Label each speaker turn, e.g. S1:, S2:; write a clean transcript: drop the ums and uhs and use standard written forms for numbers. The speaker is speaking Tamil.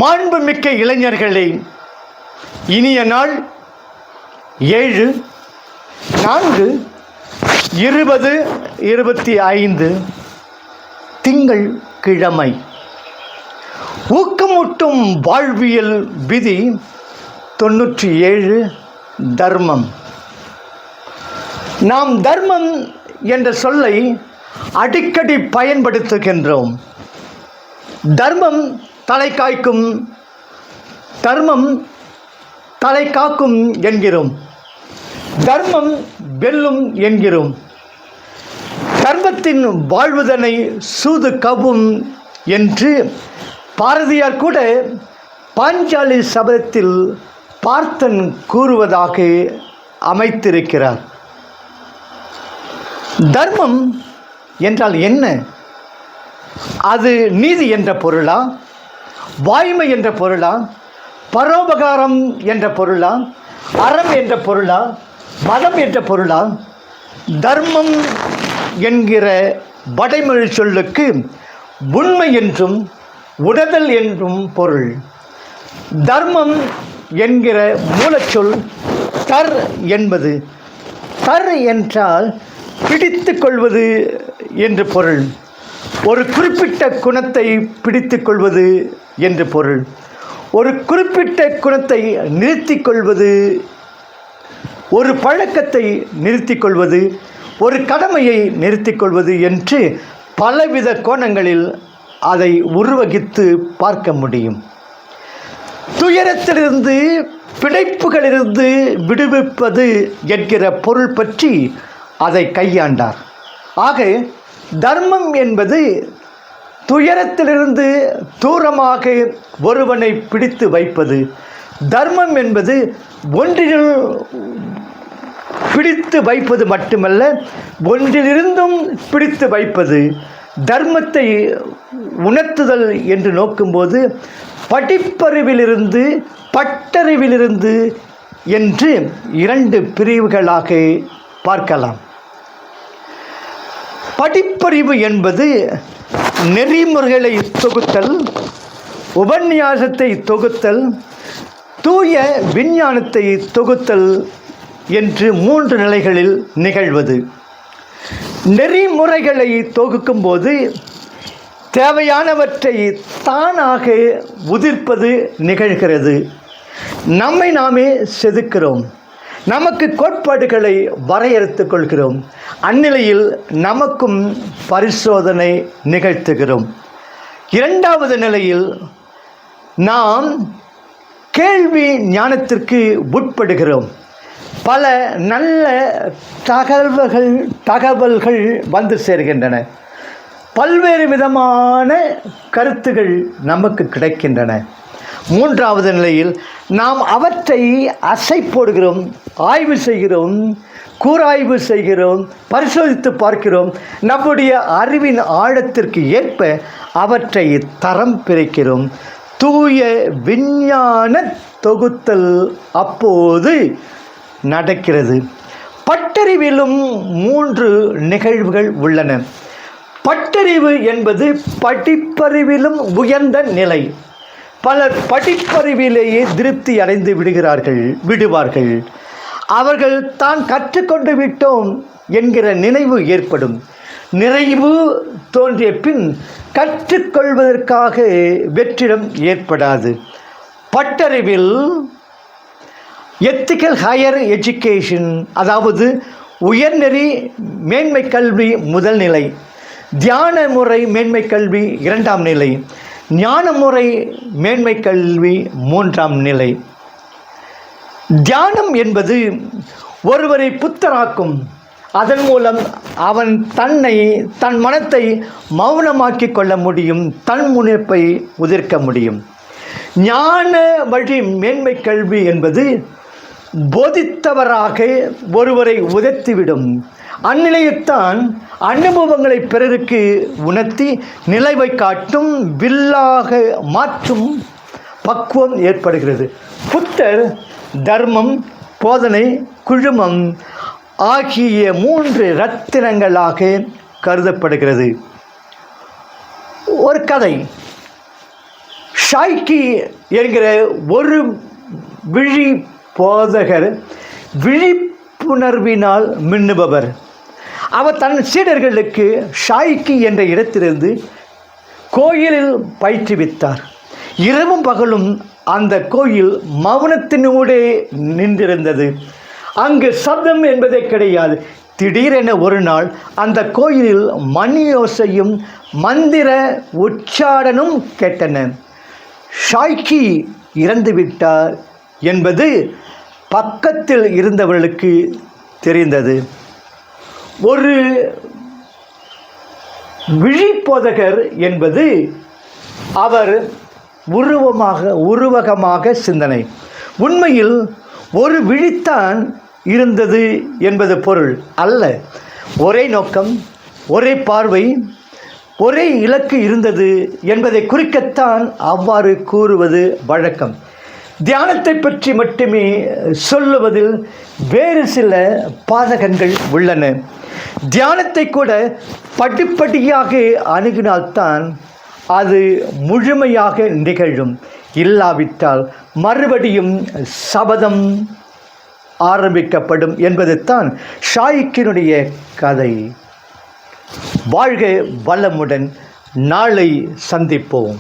S1: மாண்புமிக்க இளைஞர்களே, இனிய நாள் 7/4/2025 திங்கள் கிழமை. ஊக்கமூட்டும் வாழ்வியல் விதி 97 தர்மம். நாம் தர்மம் என்ற சொல்லை அடிக்கடி பயன்படுத்துகின்றோம். தர்மம் தலை காய்க்கும், தர்மம் தலை காக்கும் என்கிறோம். தர்மம் வெல்லும் என்கிறோம். தர்மத்தின் வாழ்வுதனை சூது கவ்வும் என்று பாரதியார் கூட பாஞ்சாலி சபதத்தில் பார்த்தன் கூறுவதாக அமைத்திருக்கிறார். தர்மம் என்றால் என்ன? அது நீதி என்ற பொருளா, வாய்மை என்ற பொருளா, பரோபகாரம் என்ற பொருளா, அறம் என்ற பொருளா, மதம் என்ற பொருளா? தர்மம் என்கிற வடைமொழி சொல்லுக்கு உண்மை என்றும் உணர்தல் என்றும் பொருள். தர்மம் என்கிற மூலச்சொல் தர் என்பது. தர் என்றால் பிடித்து கொள்வது என்று பொருள். ஒரு குறிப்பிட்ட குணத்தை பிடித்து கொள்வது என்று பொருள். ஒரு குறிப்பிட்ட குணத்தை நிறுத்தி கொள்வது, ஒரு பழக்கத்தை நிறுத்தி கொள்வது, ஒரு கடமையை நிறுத்தி கொள்வது என்று பலவித கோணங்களில் அதை உருவகித்து பார்க்க முடியும். துயரத்திலிருந்து பிணைப்புகளிலிருந்து விடுவிப்பது என்கிற பொருள் பற்றி அதை கையாண்டார். ஆக தர்மம் என்பது துயரத்திலிருந்து தூரமாக ஒருவனை பிடித்து வைப்பது. தர்மம் என்பது ஒன்றில் பிடித்து வைப்பது மட்டுமல்ல, ஒன்றிலிருந்தும் பிடித்து வைப்பது. தர்மத்தை உணர்த்துதல் என்று நோக்கும்போது படிப்பறிவிலிருந்து பட்டறிவிலிருந்து என்று 2 பிரிவுகளாக பார்க்கலாம். படிப்பறிவு என்பது நெறிமுறைகளை தொகுத்தல், உபன்யாசத்தை தொகுத்தல், தூய விஞ்ஞானத்தை தொகுத்தல் என்று 3 நிலைகளில் நிகழ்வது. நெறிமுறைகளை தொகுக்கும்போது தேவையானவற்றை தானாக உதிர்ப்பது நிகழ்கிறது. நம்மை நாமே செதுக்கிறோம். நமக்கு கோட்பாடுகளை வரையறுத்துக் கொள்கிறோம். அந்நிலையில் நமக்கும் பரிசோதனை நிகழ்த்துகிறோம். 2வது நிலையில் நாம் கேள்வி ஞானத்திற்கு உட்படுகிறோம். பல நல்ல தகவல்கள் வந்து சேர்கின்றன. பல்வேறு விதமான கருத்துகள் நமக்கு கிடைக்கின்றன. 3வது நிலையில் நாம் அவற்றை அசை போடுகிறோம், ஆய்வு செய்கிறோம், கூராய்வு செய்கிறோம், பரிசோதித்து பார்க்கிறோம். நம்முடைய அறிவின் ஆழத்திற்கு ஏற்ப அவற்றை தரம் பிரிக்கிறோம். தூய விஞ்ஞான தொகுத்தல் அப்போது நடக்கிறது. பட்டறிவிலும் 3 நிகழ்வுகள் உள்ளன. பட்டறிவு என்பது படிப்பறிவிலும் உயர்ந்த நிலை. பலர் படிப்பறிவிலேயே திருப்தி அடைந்து விடுவார்கள். அவர்கள் தான் கற்றுக்கொண்டு விட்டோம் என்கிற நினைவு ஏற்படும். நிறைவு தோன்றிய பின் கற்றுக்கொள்வதற்காக வெற்றிடம் ஏற்படாது. பட்டறிவில் எத்திக்கல் ஹையர் எஜுகேஷன், அதாவது உயர்நெறி மேன்மை கல்வி முதல் நிலை, தியான முறை மேன்மை கல்வி 2ஆம் நிலை, ஞான முறை மேன்மை கல்வி 3ஆம் நிலை. தியானம் என்பது ஒருவரை புத்தராக்கும். அதன் மூலம் அவன் தன் மனத்தை மௌனமாக்கி கொள்ள முடியும், தன் முனைப்பை உதிர்க்க முடியும். ஞான வழி மேன்மை கல்வி என்பது போதித்தவராக ஒருவரை உதைத்துவிடும். அந்நிலையத்தான் அனுபவங்களை பிறருக்கு உணர்த்தி நிலைவை காட்டும், வில்லாக மாற்றும் பக்குவம் ஏற்படுகிறது. புத்தர் தர்மம், போதனை, குழுமம் ஆகிய 3 ரத்தினங்களாக கருதப்படுகிறது. ஒரு கதை. ஷாய்கி என்கிற ஒரு விழி போதகர் விழிப்புணர்வினால் மின்னுபவர். அவர் தன் சீடர்களுக்கு ஷாய்கி என்ற இடத்திலிருந்து கோயிலில் பயிற்றுவித்தார். இரவும் பகலும் அந்த கோயில் மௌனத்தினூடே நின்றிருந்தது. அங்கு சப்தம் என்பதே கிடையாது. திடீரென ஒரு நாள் அந்த கோயிலில் மணியோசையும் மந்திர உச்சாடனும் கேட்டன. ஷாய்கி இறந்துவிட்டார் என்பது பக்கத்தில் இருந்தவர்களுக்கு தெரிந்தது. ஒரு விழிப்போதகர் என்பது அவர் உருவகமாக சிந்தனை. உண்மையில் ஒரு விழித்தான் இருந்தது என்பது பொருள் அல்ல. ஒரே நோக்கம், ஒரே பார்வை, ஒரே இலக்கு இருந்தது என்பதை குறிக்கத்தான் அவ்வாறு கூறுவது வழக்கம். தியானத்தை பற்றி மட்டுமே சொல்லுவதில் வேறு சில பாதகங்கள் உள்ளன. தியானத்தை கூட படிப்படியாக அணுகினால்தான் அது முழுமையாக நிகழும். இல்லாவிட்டால் மறுபடியும் சபதம் ஆரம்பிக்கப்படும் என்பது தான் ஷாய்கியினுடைய கதை. வாழ்க வளமுடன். நாளை சந்திப்போம்.